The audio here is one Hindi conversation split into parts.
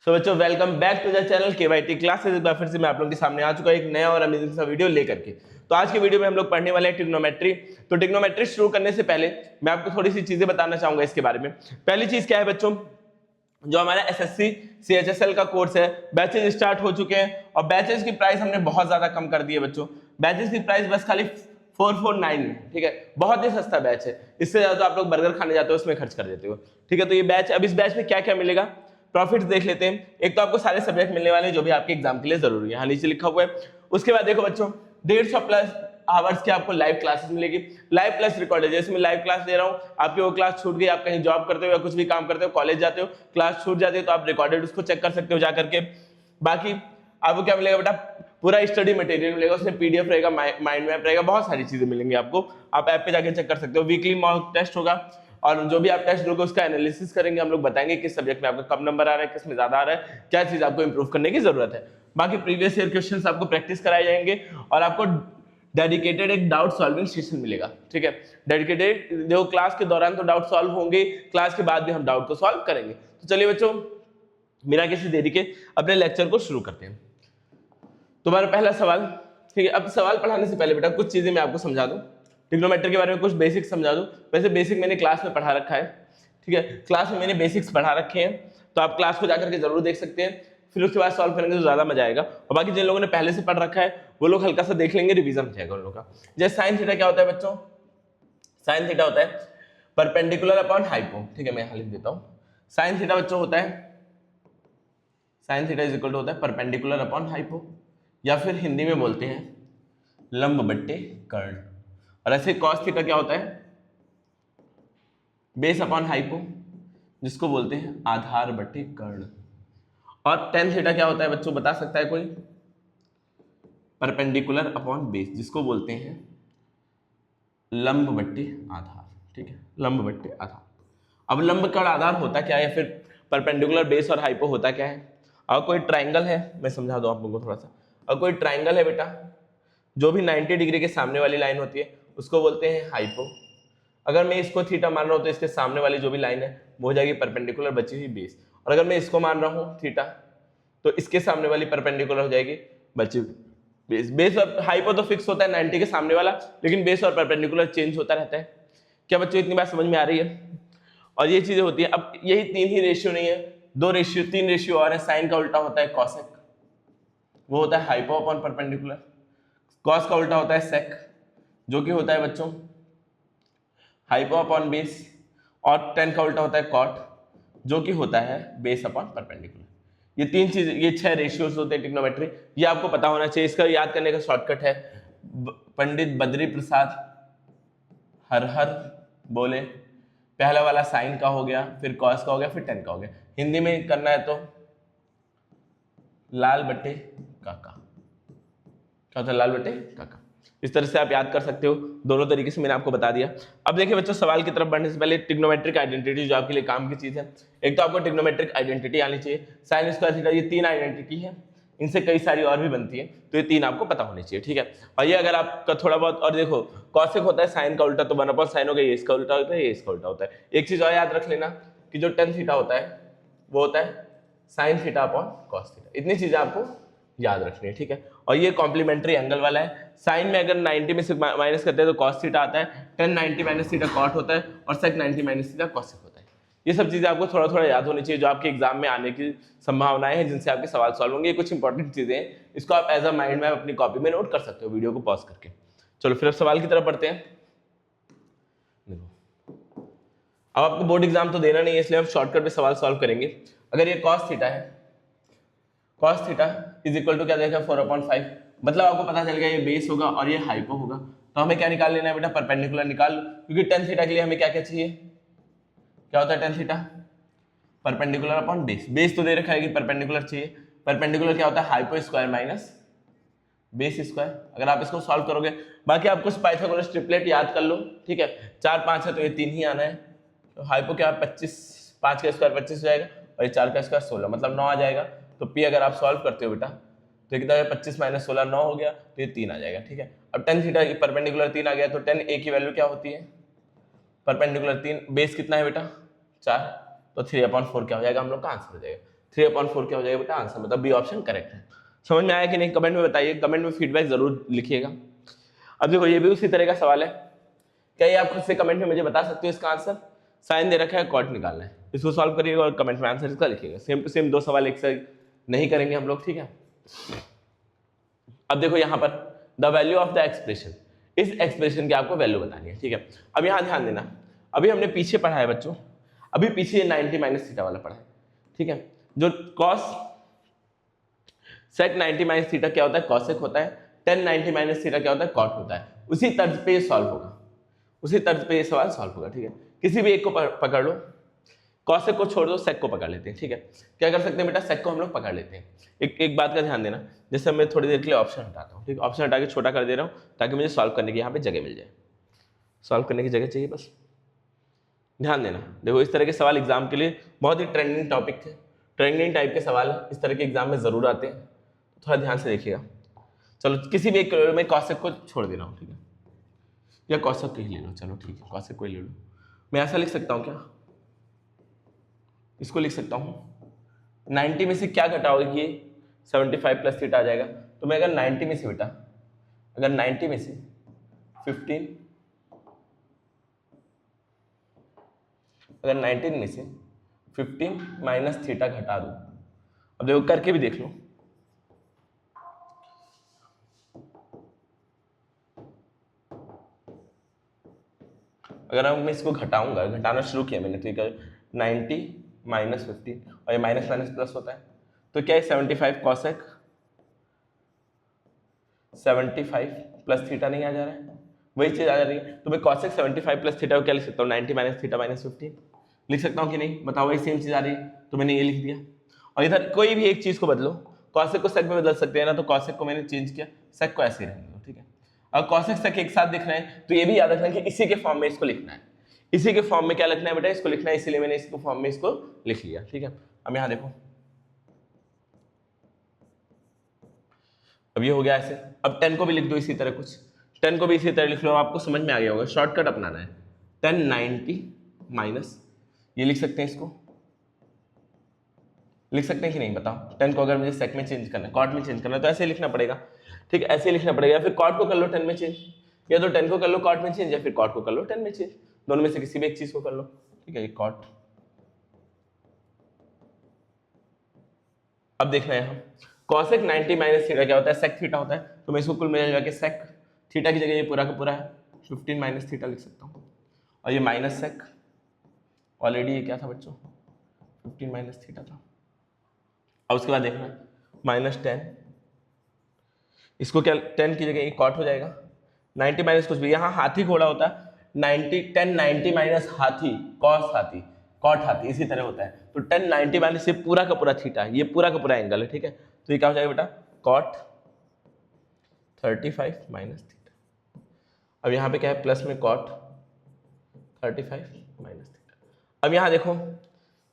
सो बच्चों welcome back to the channel KYT classes. एक बार फिर से मैं आप लोगों के सामने आ चुका एक नया और अमेजिंग सा वीडियो लेकर के। तो आज के वीडियो में हम लोग पढ़ने वाले हैं ट्रिग्नोमेट्री। तो ट्रिग्नोमेट्री शुरू करने से पहले मैं आपको थोड़ी सी चीजें बताना चाहूंगा इसके बारे में। पहली चीज क्या है बच्चों, जो हमारा एसएससी सीएचएसएल का कोर्स है, बैचेज स्टार्ट हो चुके हैं और बैचेज की प्राइस हमने बहुत ज्यादा कम कर दी है बच्चों। बैचेज की प्राइस बस खाली 449 में, ठीक है, बहुत ही सस्ता बैच है। इससे ज्यादा आप लोग बर्गर खाने जाते हो उसमें खर्च कर देते हो, ठीक है। तो ये बैच, अब इस बैच में क्या क्या मिलेगा, प्रॉफिट देख लेते हैं। एक तो आपको सारे सब्जेक्ट मिलने वाले हैं जो भी आपके एग्जाम के लिए जरूरी है, यहाँ नीचे लिखा हुआ है। उसके बाद देखो बच्चों 150 प्लस आवर्स की आपको लाइव क्लासेस मिलेगी, लाइव प्लस रिकॉर्ड है। जैसे मैं लाइव क्लास दे रहा हूँ, आपकी वो क्लास छूट गई, आप कहीं जॉब करते हो या कुछ भी काम करते हो, कॉलेज जाते हो, क्लास छूट जाती है, तो आप रिकॉर्डेड उसको चेक कर सकते हो जा करके। बाकी आपको क्या मिलेगा बेटा, पूरा स्टडी मटेरियल मिलेगा, उसमें पीडीएफ रहेगा, माइंड मैप रहेगा, बहुत सारी चीजें मिलेंगी आपको। आप ऐप पे जाके चेक कर सकते हो। वीकली मॉक टेस्ट होगा और जो भी आप टेस्ट दोगे उसका एनालिसिस करेंगे, हम लोग बताएंगे किस सब्जेक्ट में आपका कम नंबर आ रहा है, किस में ज्यादा आ रहा है, क्या चीज आपको इंप्रूव करने की जरूरत है। बाकी प्रीवियस ईयर क्वेश्चंस आपको प्रैक्टिस कराए जाएंगे और आपको डेडिकेटेड एक डाउट सॉल्विंग सेशन मिलेगा, ठीक है। डेडिकेटेड देखो, क्लास के दौरान तो डाउट सॉल्व होंगे, क्लास के बाद भी हम डाउट को सॉल्व करेंगे। तो चलिए बच्चों बिना किसी देरी के अपने लेक्चर को शुरू करते हैं। तुम्हारा पहला सवाल, ठीक है। अब सवाल पढ़ाने से पहले बेटा कुछ चीजें मैं आपको समझा दूं, ट्रिग्नोमेट्री के बारे में कुछ बेसिक समझा दूं। वैसे बेसिक मैंने क्लास में पढ़ा रखा है, ठीक है, क्लास में मैंने बेसिक्स पढ़ा रखे हैं, तो आप क्लास को जाकर के जरूर देख सकते हैं। फिर उसके बाद सॉल्व करेंगे तो ज्यादा मजा आएगा। और बाकी जिन लोगों ने पहले से पढ़ रखा है वो लोग हल्का सा देख लेंगे, रिवीजन हो जाएगा उन लोगों का। जैसे साइन थीटा क्या होता है बच्चों, साइन थीटा होता है परपेंडिकुलर अपॉन हाइपो, ठीक है, मैं यहाँ लिख देता हूँ। साइन थीटा बच्चों होता है, sine theta is equal to होता है परपेंडिकुलर अपॉन हाइपो, या फिर हिंदी में बोलते हैं लंब बट्टे कर्ण। और ऐसे कॉस थीटा क्या होता है, बेस अपॉन हाइपो, जिसको बोलते हैं आधार बट्टे कर्ण। और टेन थीटा क्या होता है बच्चों, बता सकता है कोई? परपेंडिकुलर अपॉन बेस, जिसको बोलते हैं लंब बट्टे आधार, ठीक है, लंब बट्टे आधार। अब लंब कर्ण आधार होता क्या है, या फिर परपेंडिकुलर बेस और हाइपो होता क्या है? अगर कोई ट्राइंगल है, मैं समझा दूं आप लोगों को थोड़ा सा। अगर कोई ट्राइंगल है बेटा, जो भी 90 डिग्री के सामने वाली लाइन होती है उसको बोलते हैं हाइपो। अगर मैं इसको थीटा मान रहा हूं तो इसके सामने वाली जो भी लाइन है वो हो जाएगी परपेंडिकुलर बची हुई बेस। और अगर मैं इसको मान रहा हूं थीटा, तो इसके सामने वाली परपेंडिकुलर हो जाएगी बची हुई बेस। बेस और हाइपो तो फिक्स होता है 90 के सामने वाला, लेकिन बेस और परपेंडिकुलर चेंज होता रहता है। क्या बच्चों इतनी बात समझ में आ रही है? और ये चीजें होती है। अब यही तीन ही रेशियो नहीं है, दो रेशियो, तीन रेशियो और है। साइन का उल्टा होता है कॉसेक, वो होता है हाइपो अपॉन परपेंडिकुलर। कॉस का उल्टा होता है सेक, जो कि होता है बच्चों हाइपो अपॉन बेस। और टेन का उल्टा होता है कॉट, जो कि होता है बेस अपॉन परपेंडिकुलर। ये तीन चीज, ये 6 रेशियोज होते हैं ट्रिग्नोमेट्री। ये आपको पता होना चाहिए। इसका याद करने का शॉर्टकट है पंडित बद्री प्रसाद हर हर बोले। पहला वाला साइन का हो गया, फिर कॉस का हो गया, फिर टेन का हो गया। हिंदी में करना है तो लाल बट्टे काका, क्या होता है लाल बट्टे काका। इस तरह से आप याद कर सकते हो, दोनों तरीके से मैंने आपको बता दिया। अब देखिए बच्चों, सवाल की तरफ बढ़ने से पहले ट्रिग्नोमेट्रिक आइडेंटिटी जो आपके लिए काम की चीज है, एक तो आपको ट्रिग्नोमेट्रिक आइडेंटिटी आनी चाहिए। साइन स्क्वायर थीटा, ये 3 आइडेंटिटी है, इनसे कई सारी और भी बनती है, तो ये 3 आपको पता होनी चाहिए, ठीक है। और ये अगर आपका थोड़ा बहुत, और देखो कॉसेक होता है साइन का उल्टा, तो 1/sin हो गया, ये इसका उल्टा होता है, ये इसका उल्टा होता है। एक चीज और याद रख लेना कि जो टेन थीटा होता है वो होता है sine theta upon cos theta. इतनी चीजें आपको याद रखनी है, ठीक है। और ये कॉम्प्लीमेंट्री एंगल वाला है। साइन में अगर 90 में से माइनस करते हैं तो कॉस थीटा आता है, टेन 90 माइनस थीटा कॉट होता है, और सेक 90 माइनस थीटा कॉसेक होता है। ये सब चीजें आपको थोड़ा थोड़ा याद होनी चाहिए, जो आपके एग्जाम में आने की संभावनाएं हैं, जिनसे आपके सवाल सॉल्व होंगे। ये कुछ इंपॉर्टेंट चीजें हैं, इसको आप एज अ माइंड मैप अपनी कॉपी में नोट कर सकते हो, वीडियो को पॉज करके। चलो फिर अब सवाल की तरफ बढ़ते हैं। देखो अब आपको बोर्ड एग्जाम तो देना नहीं है, इसलिए हम शॉर्टकट में सवाल सॉल्व करेंगे। अगर ये कॉस थीटा है, cos theta is equal to क्या देखा 4/5, मतलब आपको पता चल गया ये बेस होगा और ये हाइपो होगा। तो हमें क्या निकाल लेना है बेटा, परपेंडिकुलर निकाल लो, क्योंकि टेन थीटा के लिए हमें क्या क्या चाहिए, क्या होता है tan theta, perpendicular upon base. Base तो दे रखा है कि परपेंडिकुलर चाहिए, परपेंडिकुलर क्या होता है hypo square minus base square. अगर आप इसको सॉल्व करोगे, बाकी आप कुछ पाइथागोरस ट्रिपलेट याद कर लो, ठीक है। 4 5 है तो ये 3 ही आना है। तो हाइपो क्या 25, 5 का स्क्वायर 25 हो जाएगा, और ये 4 का स्क्वायर 16, मतलब 9 आ जाएगा। तो पी अगर आप सॉल्व करते हो बेटा तो कितना है, 25 माइनस 16 9 हो गया, तो ये 3 आ जाएगा, ठीक है। अब टेन थीटा की परपेंडिकुलर 3 आ गया, तो टेन ए की वैल्यू क्या होती है, परपेंडिकुलर 3, बेस कितना है बेटा 4, तो 3/4 क्या हो जाएगा, हम लोग का आंसर हो जाएगा। 3/4 क्या हो जाएगा बेटा आंसर, मतलब बी ऑप्शन करेक्ट है। समझ में आया कि नहीं कमेंट में बताइए, कमेंट में फीडबैक जरूर लिखिएगा। अब देखो ये भी उसी तरह का सवाल है, क्या ये आप खुद से कमेंट में मुझे बता सकते हो इसका आंसर? साइन दे रखा है, कॉट निकालना है, इसको सॉल्व करिएगा और कमेंट में आंसर इसका लिखिएगा। सेम टू सेम 2 सवाल एक से नहीं करेंगे हम लोग, ठीक है। अब देखो यहाँ पर the value of the expression, इस एक्सप्रेशन की आपको वैल्यू बतानी है, ठीक है। अब यहाँ ध्यान देना, अभी हमने पीछे पढ़ा है बच्चों, अभी पीछे 90 माइनस थीटा वाला पढ़ा है, ठीक है। जो कॉस सेक 90 माइनस थीटा क्या होता है, कॉसेक होता है, टेन 90 माइनस थीटा क्या होता है, कॉट होता है। उसी तर्ज पे ये सॉल्व होगा, उसी तर्ज पे ये सवाल सॉल्व होगा, ठीक है। किसी भी एक को पकड़ लो, कॉसेक को छोड़ दो, सेक को पकड़ लेते हैं, ठीक है। क्या कर सकते हैं बेटा, सेक को हम लोग पकड़ लेते हैं। एक बात का ध्यान देना, जैसे मैं थोड़ी देर के लिए ऑप्शन हटाता हूँ, ठीक है, ऑप्शन हटा के छोटा कर दे रहा हूँ ताकि मुझे सॉल्व करने की यहाँ पे जगह मिल जाए, सॉल्व करने की जगह चाहिए बस। ध्यान देना, देखो इस तरह के सवाल एग्जाम के लिए बहुत ही ट्रेंडिंग टॉपिक थे, ट्रेंडिंग टाइप के सवाल इस तरह के एग्जाम में जरूर आते हैं, थोड़ा ध्यान से देखिएगा। चलो किसी भी एक में कॉसेक को छोड़ दे रहा हूँ, ठीक है, या कॉसेक को ही ले लो, चलो ठीक है कॉसेक को ही ले लो। मैं ऐसा लिख सकता हूँ क्या, इसको लिख सकता हूँ 90 में से क्या घटाओगे कि 75 प्लस थीटा आ जाएगा। तो मैं अगर 90 में से बेटा, अगर 90 में से 15, अगर 19 में से 15 माइनस थीटा घटा दूं, अब देखो करके भी देख लो, अगर मैं इसको घटाऊंगा, घटाना शुरू किया मैंने, तो ये 90 माइनस 15 और ये माइनस माइनस प्लस होता है, तो क्या है 75 कॉसेक 75 प्लस थीटा नहीं आ जा रहा है, वही चीज आ जा रही है। तो मैं कॉसेक 75 प्लस थीटा को क्या लिख सकता हूँ, 90 माइनस थीटा माइनस 15 लिख सकता हूँ कि नहीं, बताओ वही सेम चीज आ रही है, तो मैंने ये लिख दिया। और इधर कोई भी एक चीज को बदलो, कॉसेक को सेक में बदल सकते हैं ना, तो कॉसेक को मैंने चेंज किया, सेक को ऐसे ही रहने दो, ठीक है। और कॉसेक सेक एक साथ दिख रहे हैं, तो ये भी याद रखना कि इसी के फॉर्म में इसको लिखना है, इसी के फॉर्म में क्या लिखना है बेटा, इसको लिखना है, इसीलिए मैंने इसको फॉर्म में इसको लिख लिया, ठीक है। अब यहाँ देखो, अब ये हो गया ऐसे। अब 10 को भी लिख दो इसी तरह, कुछ 10 को भी इसी तरह लिख लो, आपको समझ में आ गया होगा, शॉर्टकट अपनाना है। 10 90 माइनस, ये लिख सकते हैं, इसको लिख सकते हैं कि नहीं बताओ। 10 को अगर मुझे सेक में चेंज करना है, कॉट में चेंज करना है, तो ऐसे लिखना पड़ेगा, ठीक है, ऐसे लिखना पड़ेगा। या फिर कॉट को कर लो 10 में चेंज, या तो 10 को कर लो कॉट में चेंज, या फिर कॉट को कर लो 10 में चेंज, दोनों में से किसी भी एक चीज को कर लो, ठीक है। ये कॉट, अब देखना है हम कॉसेक 90 माइनस थीटा क्या होता है, सेक थीटा होता है, तो मैं इसको कुल मिला जाके सेक थीटा की जगह ये पूरा का पूरा है 15 माइनस थीटा लिख सकता हूँ, और ये माइनस सेक, ऑलरेडी ये क्या था बच्चों 15 माइनस थीटा था। अब उसके बाद देखना माइनस 10, इसको क्या 10 की जगह ये कॉट हो जाएगा, 90 माइनस कुछ भी, यहाँ हाथी घोड़ा होता है, 90 10 90 माइनस हाथी कॉस हाथी कॉट हाथी, इसी तरह होता है। तो 10 90 माइनस ये पूरा का पूरा थीटा है, ये पूरा का पूरा एंगल है, ठीक है। तो ये क्या हो जाएगा बेटा, कॉट 35 माइनस थीटा। अब यहाँ पे क्या है, प्लस में कॉट 35 माइनस थीटा। अब यहाँ देखो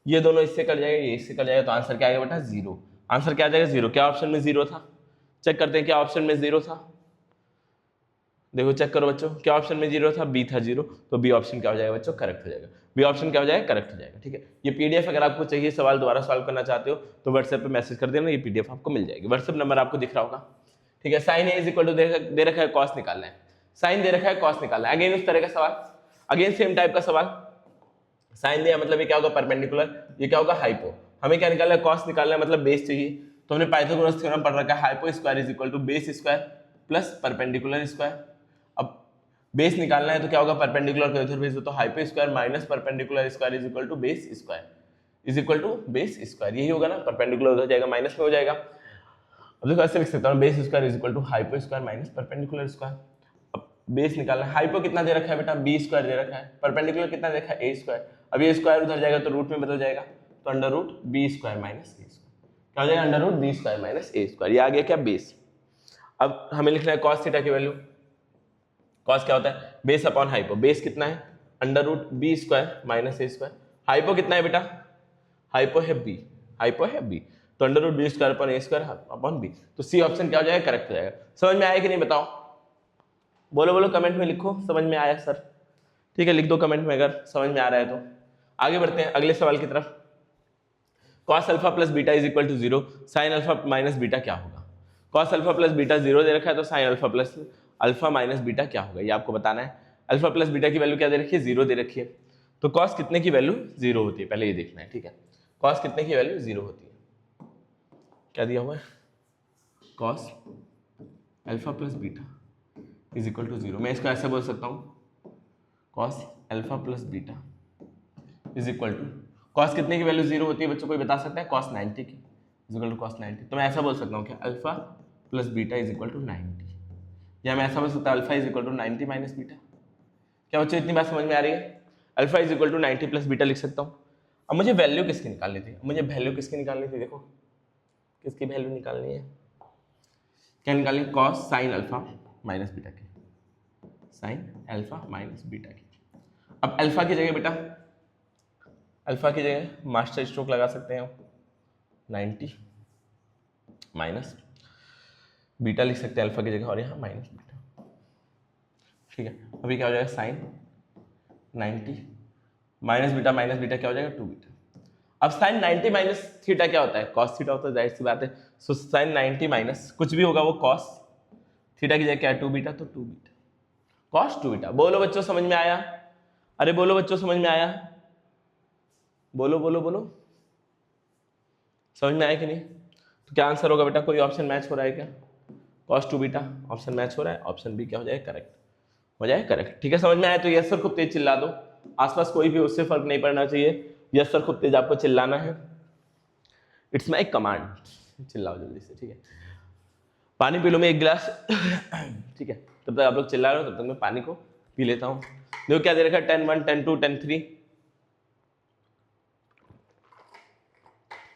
ये दोनों इससे कट जाएगा, ये इससे कट जाएगा, तो आंसर क्या आएगा बेटा, जीरो। आंसर क्या आ जाएगा, जीरो। क्या ऑप्शन में जीरो था, चेक करते हैं क्या ऑप्शन में जीरो था, देखो चेक करो बच्चों, क्या ऑप्शन में जीरो था, बी था जीरो, तो बी ऑप्शन क्या हो जाएगा बच्चों, करेक्ट हो जाएगा। बी ऑप्शन क्या हो जाएगा, करेक्ट हो जाएगा, ठीक है। ये पीडीएफ अगर आपको चाहिए, सवाल दोबारा सॉल्व करना चाहते हो तो व्हाट्सएप पे मैसेज कर देना, ये पीडीएफ आपको मिल जाएगी, व्हाट्सएप नंबर आपको दिख रहा होगा, ठीक है। Sine A is equal to दे रखा है, कॉस निकालना है, साइन दे रखा है, कॉस निकालना है, अगेन उस तरह का सवाल, अगेन सेम टाइप का सवाल, साइन दिया मतलब ये क्या होगा, परपेंडिकुलर, ये क्या होगा, हाइपो। हमें क्या निकालना है, कॉस निकालना है, मतलब बेस चाहिए, तो हमने पाइथागोरस थ्योरम पढ़ रखा है, hypo square is equal to base square plus perpendicular square. अब बेस निकालना है तो क्या होगा, परपेंडिकुलर को इधर भेज दो, तो hypo square minus perpendicular square is equal to base square is equal to base square, यही होगा ना, परपेंडिकुलर उधर जाएगा माइनस में हो जाएगा। अब देखो ऐसे लिख सकता हूँ, base square is equal to hypo square minus perpendicular square. अब बेस निकालना है, हाइपो कितना दे रखा है बेटा, बी स्क्वायर दे रखा है, परपेंडिकुलर कितना देखा है, ए स्क्वायर। अब ये स्क्वायर उधर जाएगा तो रूट में बदल जाएगा, तो under root B square minus A square, क्या हो जाएगा, under root B square minus A square, ये आ गया क्या, बेस। अब हमें लिखना है कॉस थीटा की वैल्यू, कॉस क्या होता है, बेस अपॉन हाइपो, बेस कितना है, under root B square minus A square, hypo कितना है बेटा, हाइपो है बी, हाइपो है बी, तो under root B square upon A square upon B, तो सी ऑप्शन क्या हो जाएगा, करेक्ट हो जाएगा। समझ में आया कि नहीं बताओ, बोलो बोलो कमेंट में लिखो, समझ में आया सर, ठीक है, लिख दो कमेंट में अगर समझ में आ रहा है तो। आगे बढ़ते हैं अगले सवाल की तरफ। Cos alpha plus beta is equal to 0, sine alpha minus beta क्या होगा? कॉस अल्फा प्लस बीटा 0 दे रखा है, तो sine alpha plus alpha minus beta क्या होगा ये आपको बताना है। अल्फा प्लस बीटा की वैल्यू क्या दे रखी है? 0 दे रखी है। तो कॉस कितने की वैल्यू 0 होती है, पहले ये देखना है, ठीक है। कॉस कितने की वैल्यू 0 होती है, क्या दिया हुआ है? Cos alpha plus beta is equal to 0। मैं इसको ऐसे बोल सकता हूँ, cos alpha plus beta is equal to, cos कितने की वैल्यू 0 होती है बच्चों, कोई बता सकता है? कॉस 90 की इज इक्वल टू कॉस 90। तो मैं ऐसा बोल सकता हूँ कि alpha plus beta is equal to 90, या मैं ऐसा बोल सकता हूँ alpha is equal to 90 minus beta. क्या बच्चों इतनी बात समझ में आ रही है? Alpha is equal to 90 plus beta लिख सकता हूँ। अब मुझे वैल्यू किसकी निकालनी थी? मुझे वैल्यू किसकी निकालनी थी? देखो किसकी वैल्यू निकालनी है, क्या निकालनी? Cos sine alpha minus beta की, साइन अल्फा माइनस बीटा की। अब अल्फा की जगह बेटा, अल्फा की जगह मास्टर स्ट्रोक लगा सकते हैं हम, 90 माइनस बीटा लिख सकते हैं अल्फा की जगह, और यहाँ माइनस बीटा, ठीक है। अभी क्या हो जाएगा? साइन 90 माइनस बीटा क्या हो जाएगा? 2 बीटा। अब साइन 90 माइनस थीटा क्या होता है? कॉस थीटा होता है, जाहिर सी बात है। सो साइन 90 माइनस कुछ भी होगा वो कॉस थीटा की जगह क्या है? 2 बीटा, तो 2 बीटा कॉस 2 बीटा। बोलो बच्चों समझ में आया? अरे बोलो बच्चों समझ में आया? बोलो बोलो बोलो, समझ में आया कि नहीं? तो क्या आंसर होगा बेटा? कोई ऑप्शन मैच हो रहा है क्या? कॉस 2 बीटा ऑप्शन मैच हो रहा है, ऑप्शन बी क्या हो जाएगा? करेक्ट हो जाएगा, करेक्ट। ठीक है, समझ में आया? तो यस सर खूब तेज चिल्ला दो, आसपास कोई भी उससे फर्क नहीं पड़ना चाहिए। यस सर खूब तेज आपको चिल्लाना है, इट्स माई कमांड, चिल्लाओ जल्दी से, ठीक है। पानी पी लो मैं 1 गिलास, ठीक है। तब तक आप लोग चिल्ला रहे हो, तब तक मैं पानी को पी लेता हूँ। देखो क्या दे रखा है? 10 1 10 2 10 3।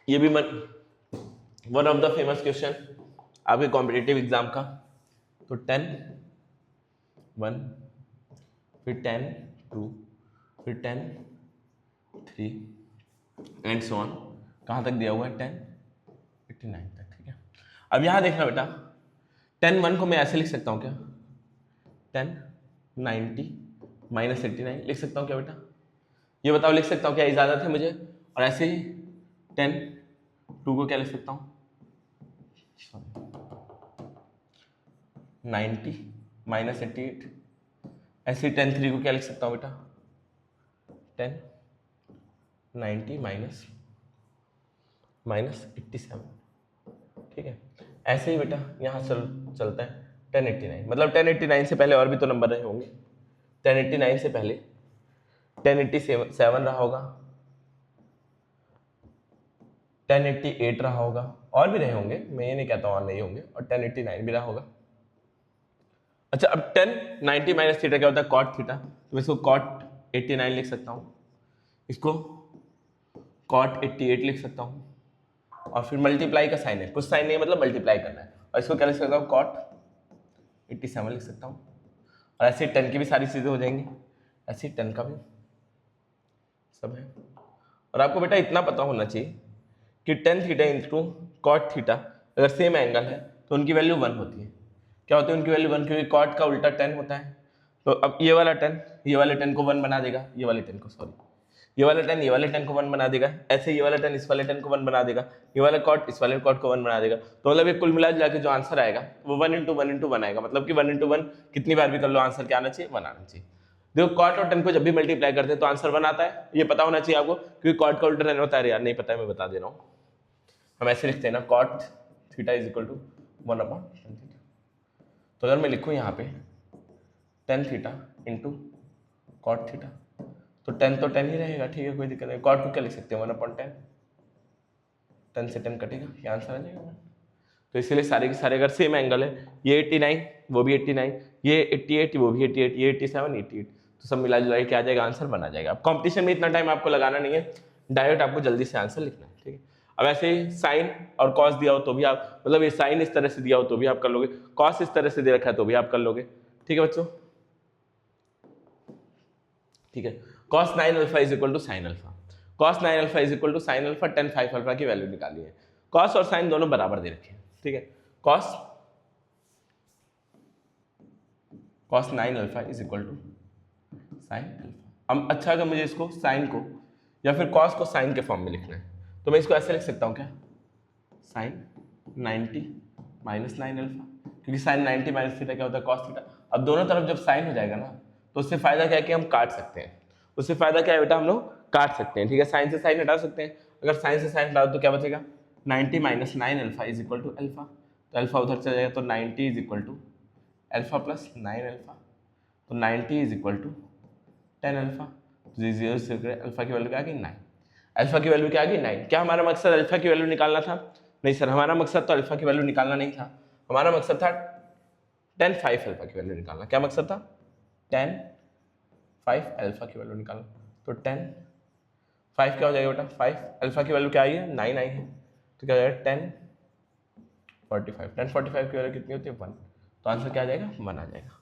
ये भी one of the famous question आपके कॉम्पिटिटिव एग्जाम का। तो 10 1, फिर 10 2, फिर 10 3 एंड सो ऑन। कहाँ तक दिया हुआ है? 10 89 तक, ठीक है। अब यहाँ देखना बेटा, 10 1 को मैं ऐसे लिख सकता हूँ क्या? 10 90 माइनस 89 लिख सकता हूँ क्या बेटा? ये बताओ, लिख सकता हूँ क्या? इजाजत है मुझे? और ऐसे ही 10 2 को क्या लिख सकता हूँ? 90 माइनस 88। ऐसे ही 10 3 को क्या लिख सकता हूँ बेटा? 10 90 माइनस 87, ठीक है। ऐसे ही बेटा यहाँ चलता है 1089, मतलब 1089 से पहले और भी तो नंबर रहे होंगे। 1089 से पहले 1087 रहा होगा, 1088 रहा होगा, और भी रहे होंगे, मैं ये नहीं कहता हूँ और नहीं होंगे, और 1089 भी रहा होगा। अच्छा, अब 10 90 माइनस थीटा क्या होता है? Cot theta. तो मैं इसको कॉट 89 लिख सकता हूँ, इसको कॉट 88 लिख सकता हूँ, और फिर मल्टीप्लाई का साइन है, कुछ साइन नहीं है, मतलब मल्टीप्लाई करना है, और इसको क्या लिख सकता हूँ? कॉट 87 लिख सकता हूँ। और ऐसे 10 की भी सारी चीज़ें हो जाएंगी, ऐसे 10 का भी सब है। और आपको बेटा इतना पता होना चाहिए कि 10 थीटा इंटू कॉट थीटा अगर सेम एंगल है तो उनकी वैल्यू 1 होती है। क्या होती है उनकी वैल्यू? 1, क्योंकि कॉट का उल्टा 10 होता है। तो अब ये वाला 10 ये वाले 10 को 1 बना देगा, ये वाले 10 को, सॉरी, ये वाला 10 ये वाले 10 को 1 बना देगा, ऐसे ये वाला 10 इस वाले 10 को 1 बना देगा, ये वाला कॉट इस वाले कॉट को 1 बना देगा। तो मतलब ये कुल मिला के जो आंसर आएगा वो 1 इंटू 1 इंटू 1 आएगा, मतलब कि 1 इंटू 1 कितनी बार भी कर लो आंसर क्या आना चाहिए? 1 आना चाहिए। देखो कॉट और 10 को जब भी मल्टीप्लाई करते हैं तो आंसर 1 आता है, ये पता होना चाहिए आपको, क्योंकि कॉट का उल्टा 10 होता है। यार नहीं पता है, मैं बता दे रहा हूँ, हम ऐसे लिखते हैं ना, cot theta is equal to 1/10 theta. तो अगर मैं लिखूँ यहाँ पे 10 थीटा इंटू कॉट थीटा, तो 10 तो 10 ही रहेगा, ठीक है, कोई दिक्कत नहीं। कॉट को क्या लिख सकते हैं? 1/10, 10 से 10 कटेगा, ये आंसर आ जाएगा। तो इसीलिए सारे के सारे अगर सेम एंगल है, ये 89 वो भी 89, ये 88 वो भी 88, ये 87 88, तो सब मिला जुला के क्या आ जाएगा? आंसर बना जाएगा। अब कॉम्पिटिशन में इतना टाइम आपको लगाना नहीं है, डायरेक्ट आपको जल्दी से आंसर लिखना है, ठीक है। अब ऐसे ही साइन और कॉस दिया हो तो भी आप, मतलब ये साइन इस तरह से दिया हो तो भी आप कर लोगे, कॉस इस तरह से दे रखा है तो भी आप कर लोगे, ठीक है बच्चों, ठीक है। cos 9 alpha is equal to sine alpha, cos 9 alpha is equal to sine alpha, tan 5 alpha की वैल्यू निकाली है। cos और साइन दोनों बराबर दे रखे हैं, ठीक है। cos 9 alpha is equal to sine alpha. अब अच्छा, अगर मुझे इसको साइन को या फिर cos को साइन के फॉर्म में लिखना है तो मैं इसको ऐसे लिख सकता हूँ क्या, साइन 90 माइनस 9 अल्फा, क्योंकि साइन 90 माइनस थीटा क्या होता है, कॉस थीटा। अब दोनों तरफ जब साइन हो जाएगा ना, तो उससे फायदा क्या है कि हम काट सकते हैं, उससे फायदा क्या है बेटा, हम लोग काट सकते हैं, ठीक है। साइन से साइन हटा सकते हैं, अगर साइन से साइन हटा तो क्या बचेगा, 90 minus 9 alpha is equal to alpha, तो अल्फा उधर चला जाएगा, तो 90 is equal to alpha plus 9 alpha, तो 90 इज इक्वल टू 10 अल्फा, तो 0 से अल्फा की वैल्यू क्या आ गई 9, अल्फा की वैल्यू क्या आ गई 9। क्या हमारा मकसद अल्फा की वैल्यू निकालना था, नहीं सर, हमारा मकसद तो अल्फा की वैल्यू निकालना नहीं था, हमारा मकसद था 10 5 अल्फा की वैल्यू निकालना। क्या मकसद था, 10 5 अल्फा की वैल्यू निकालना, तो 10 5 क्या हो जाएगा बेटा, 5 अल्फा की वैल्यू क्या आई है, 9 आई है, तो क्या हो जाएगा 10 45, 10 45 की वैल्यू कितनी होती है 1, तो आंसर क्या आ जाएगा 1 आ जाएगा,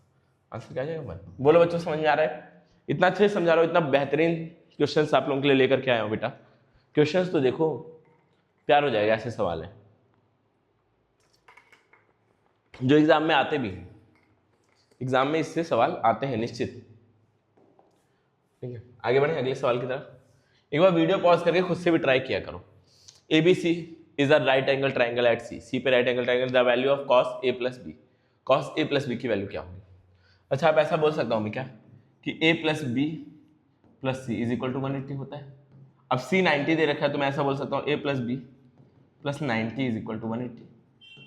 आंसर क्या आ जाएगा 1। बोलो बच्चों समझ में आ रहा है, इतना अच्छे से समझा रहा हूँ, इतना बेहतरीन क्वेश्चंस आप लोगों के लिए लेकर के आया हूँ बेटा। क्वेश्चंस तो देखो प्यार हो जाएगा, ऐसे सवाल है जो एग्जाम में आते भी हैं, एग्जाम में इससे सवाल आते हैं निश्चित, ठीक है। आगे बढ़े अगले सवाल की तरफ, एक बार वीडियो पॉज करके खुद से भी ट्राई किया करो। ABC is a right angle triangle at C पे right angle triangle, the value of cos A plus B, cos A plus B की वैल्यू क्या होगी। अच्छा आप ऐसा बोल सकता हूँ मैं क्या कि A plus B plus C is equal to 180 होता है। अब C 90 दे रखा है, तो मैं ऐसा बोल सकता हूँ A plus B plus 90 is equal to 180।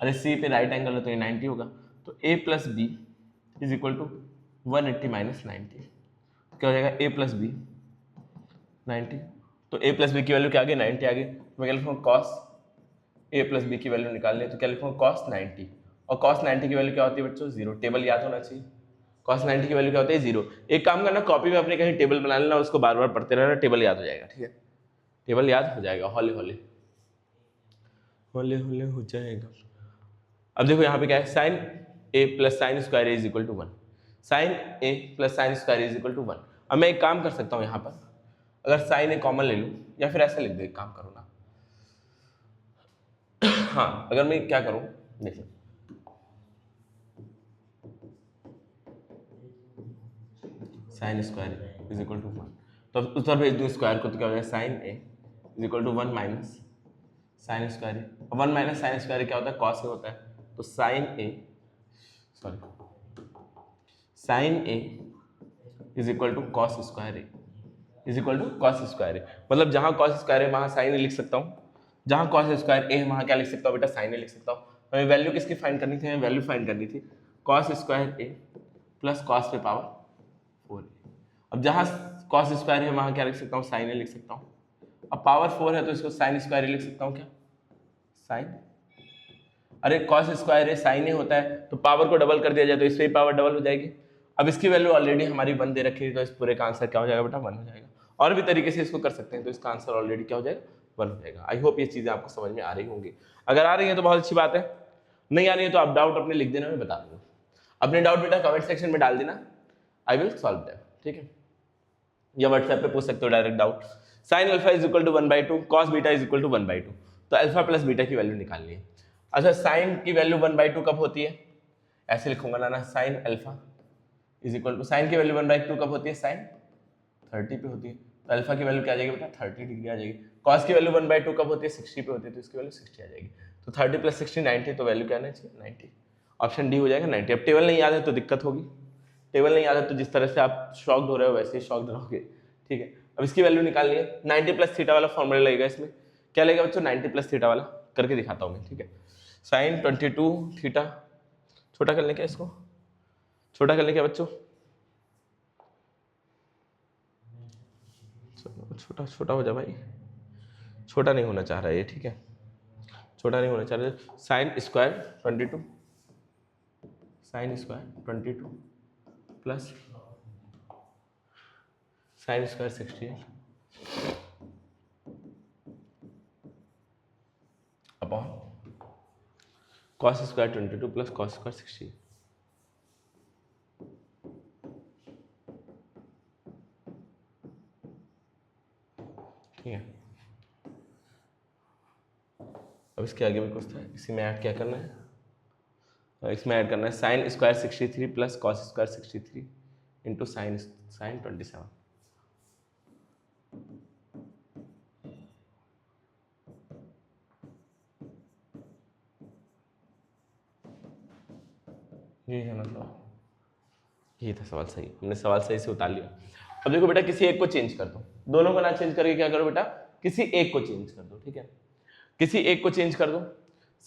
अरे C पे राइट एंगल है तो ये 90 होगा, तो A plus B is equal to 180 minus 90, क्या हो जाएगा A प्लस बी 90, तो A प्लस बी की वैल्यू क्या आ गई 90 आ गई, मैं क्या लिखूँगा cos A प्लस बी की वैल्यू निकालनी है, तो क्या लिखूँगा cos 90, और cos 90 की वैल्यू क्या होती है बच्चों 0, टेबल याद होना चाहिए, cos 90 की वैल्यू क्या होती है 0। एक काम करना, कॉपी में अपने कहीं टेबल बना लेना, उसको बार बार पढ़ते रहना, टेबल याद हो जाएगा, ठीक है, टेबल याद हो जाएगा, हौले हौले हौले हौले हो जाएगा। अब देखो यहाँ पे क्या है, sine A plus sine square is equal to 1, sine A plus sine square is equal to 1। अब मैं एक काम कर सकता हूँ यहाँ पर, अगर साइन A कॉमन ले लूँ, या फिर ऐसा लिख दो, एक काम करो ना, हाँ अगर मैं क्या करूँ, देखिए sine square is equal to 1, तो अब उस तरफ भेज दूँ स्क्वायर को, तो क्या हो जाएगा sine A is equal to 1 minus sine square, 1 minus sine square क्या होता है कॉस A होता है, तो sine A is equal to cos square A is equal to cos square A, मतलब जहाँ कॉस स्क्वायर है वहाँ साइन A लिख सकता हूँ, जहाँ कॉस स्क्वायर A है वहाँ क्या लिख सकता हूँ बेटा साइन A लिख सकता हूँ। हमें वैल्यू किसकी फाइंड करनी थी, हमें वैल्यू फाइंड करनी थी cos square A plus cos पे पावर 4A। अब जहाँ कॉस स्क्वायर है वहाँ क्या लिख सकता हूँ साइन A लिख सकता हूँ, अब पावर 4 है तो इसको साइन स्क्वायर A लिख सकता हूँ, क्या साइन, अरे कॉस स्क्वायर है साइन A होता है, तो पावर को डबल कर दिया जाए तो इससे भी पावर डबल हो जाएगी। अब इसकी वैल्यू ऑलरेडी हमारी 1 दे रखी है, तो इस पूरे का आंसर क्या हो जाएगा बेटा 1 हो जाएगा। और भी तरीके से इसको कर सकते हैं, तो इसका आंसर ऑलरेडी क्या हो जाएगा 1 हो जाएगा। आई होप ये चीजें आपको समझ में आ रही होंगी, अगर आ रही है तो बहुत अच्छी बात है, नहीं आ रही है तो आप डाउट अपने लिख देना, मैं बता दूंगा। अपने डाउट बेटा कमेंट सेक्शन में डाल देना, आई विल सॉल्व दैम, ठीक है, या व्हाट्सएप पे पूछ सकते हो direct doubt. Sine alpha is equal to 1/2, cos beta is equal to 1/2, तो अल्फा प्लस बीटा की वैल्यू निकालनी है। अच्छा साइन की वैल्यू 1/2 कब होती है, ऐसे लिखूंगा ना, sine alpha is equal to, sine की वैल्यू 1/2 कब होती है, साइन 30 पे होती है, तो अल्फा की वैल्यू क्या आ जाएगी बेटा 30 डिग्री आ जाएगी। कॉस की वैल्यू 1/2 कब होती है 60 पे होती है, तो इसकी वैल्यू 60 आ जाएगी, तो 30 प्लस 60 90, तो वैल्यू क्या आना चाहिए 90, ऑप्शन डी हो जाएगा 90। अब टेबल नहीं याद है तो दिक्कत होगी, टेबल नहीं याद है तो जिस तरह से आप शॉक्ड हो रहे हो वैसे ही शॉक्ड रहोगे, ठीक है। अब इसकी वैल्यू निकालनी है, 90 प्लस थीटा वाला फॉर्मूला लगेगा, इसमें क्या लगेगा बच्चों 90 प्लस थीटा वाला, करके दिखाता हूँ मैं, ठीक है। साइन 22 थीटा, छोटा कर लें क्या इसको, छोटा कर लें क्या बच्चों, छोटा छोटा हो जा भाई, छोटा नहीं होना चाह रहा है ये, ठीक है, छोटा नहीं होना चाह रहा है। Sine square 22, sine square 22 plus sine square 68 upon cos square 22 plus cos square 68, ठीक है। अब इसके आगे भी कुछ था, इसी में ऐड क्या करना है, इसमें ऐड करना है sine square 63 plus cos square 63 into sine 27, ये है ना सवाल, ये था सवाल सही, हमने सवाल सही से उतार लिया। अब देखो बेटा किसी एक को चेंज कर दो, दोनों को ना चेंज करके क्या करो बेटा, किसी एक को चेंज कर दो, ठीक है। किसी एक को चेंज कर दो,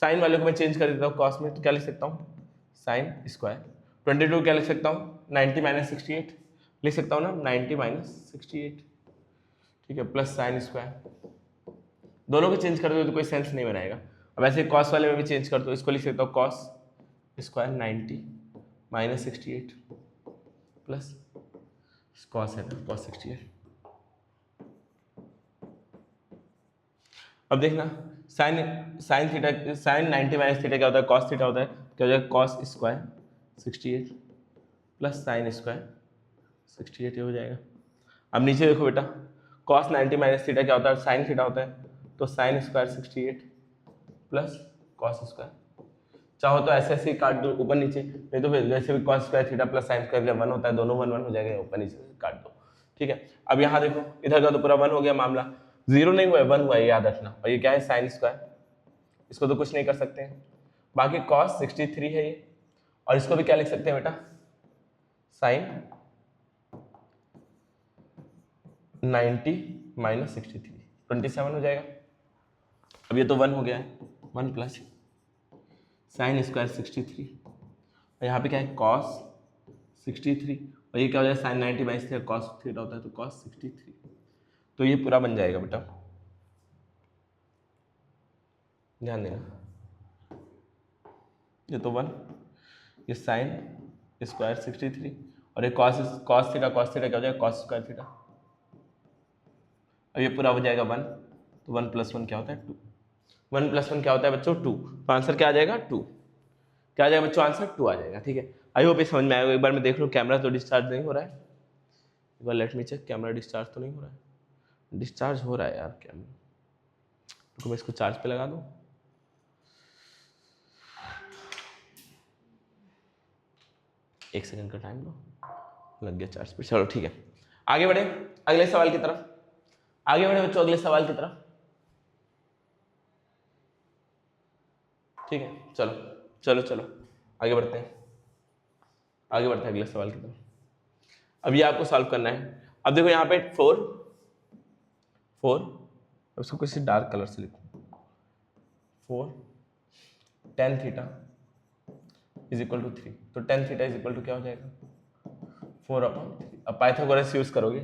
साइन वाले को मैं चेंज कर देता हूँ कॉस में, तो क्या लिख सकता हूँ साइन स्क्वायर 22 क्या लिख सकता हूँ 90 माइनस 68 लिख सकता हूँ ना 90 माइनस 68, ठीक है, प्लस साइन स्क्वायर। दोनों को चेंज कर दो तो कोई सेंस नहीं बनाएगा। अब ऐसे कॉस वाले में भी चेंज कर दो, इसको लिख सकता हूँ cos square 90 minus 68 plus cos है ना कॉस 68। अब देखना sine theta sine 90 minus theta क्या होता है कॉस थीटा होता है, क्या हो जाएगा cos square 68 plus sine square 68 हो जाएगा। अब नीचे देखो बेटा कॉस 90 माइनस थीटा क्या होता है साइन थीटा होता है, तो sine square 68 plus cos square. चाहो तो ऐसे ऐसे ही काट दो ऊपर नीचे, नहीं तो फिर वैसे भी cos square theta plus sine square 1 होता है, दोनों 1 1 हो जाएगा, ऊपर नीचे काट दो, ठीक है। अब यहाँ देखो इधर का तो पूरा 1 हो गया मामला, 0 नहीं हुआ है 1 हुआ है, याद रखना। और ये क्या है साइन स्क्वायर, इसको तो कुछ नहीं कर सकते हैं, बाकी कॉस 63 है ये, और इसको भी क्या लिख सकते हैं बेटा साइन 90 माइनस 63 27 हो जाएगा। अब ये तो 1 हो गया है, 1 प्लस साइन स्क्वायर 63 और यहाँ पे क्या है कॉस 63 और ये क्या हो जाएगा sine 90 minus theta cos theta होता है, तो कॉस 63, तो ये पूरा बन जाएगा बेटा, ध्यान देना। ये तो 1, ये साइन स्क्वायर 63 और ये कॉस थीटा क्या हो जाएगा कॉस स्क्वायर थीटा। अब ये पूरा हो जाएगा 1, तो 1 प्लस 1 क्या होता है 2, 1 प्लस 1 क्या होता है बच्चों 2, तो आंसर क्या आ जाएगा 2, क्या आ जाएगा बच्चों आंसर 2 आ जाएगा, ठीक है। आई होप ये समझ में आएगा। एक बार मैं देख लूँ कैमरा तो डिस्चार्ज नहीं हो रहा है, एक बार let me check, camera discharge तो नहीं हो रहा है, डिस्चार्ज हो रहा है यार कैमरा, तो मैं इसको चार्ज पे लगा दूँ। एक सेकंड का टाइम लो, लग गया चार्ज पे, चलो ठीक है। आगे बढ़े अगले सवाल की तरफ, आगे बढ़े बच्चों अगले सवाल की तरफ, ठीक है। चलो चलो चलो आगे बढ़ते हैं, आगे बढ़ते हैं अगले सवाल की तरफ। अब ये आपको सॉल्व करना है। अब देखो यहाँ पे 4 उसको किसी डार्क कलर से लिखो, 4 tan theta is equal to 3, तो tan theta is equal to क्या हो जाएगा 4/3। अब पाइथागोरस यूज करोगे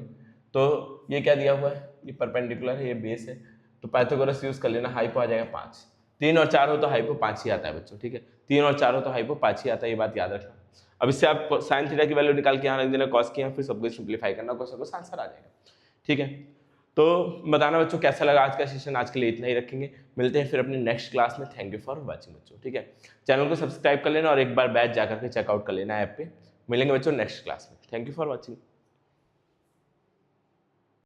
तो ये क्या दिया हुआ है, ये परपेंडिकुलर है, ये बेस है, तो पाइथागोरस यूज कर लेना, हाइपो आ जाएगा 5, 3 और 4 हो तो हाइपो 5 ही आता है बच्चों, ठीक है, 3 और 4 हो तो हाइपो 5 ही आता है, ये बात याद रखना। अब इससे आप साइन थीटा की वैल्यू निकाल के यहाँ रख देना, कॉस की यहाँ, फिर सब कुछ सिंप्लीफाई करना, कुछ आंसर आ जाएगा, ठीक है। तो बताना बच्चों कैसा लगा आज का सेशन, आज के लिए इतना ही रखेंगे, मिलते हैं फिर अपने नेक्स्ट क्लास में। थैंक यू फॉर वॉचिंग बच्चों, ठीक है। चैनल को सब्सक्राइब कर लेना और एक बार बैच जाकर के चेकआउट कर लेना ऐप पे। मिलेंगे बच्चों नेक्स्ट क्लास में, थैंक यू फॉर वॉचिंग।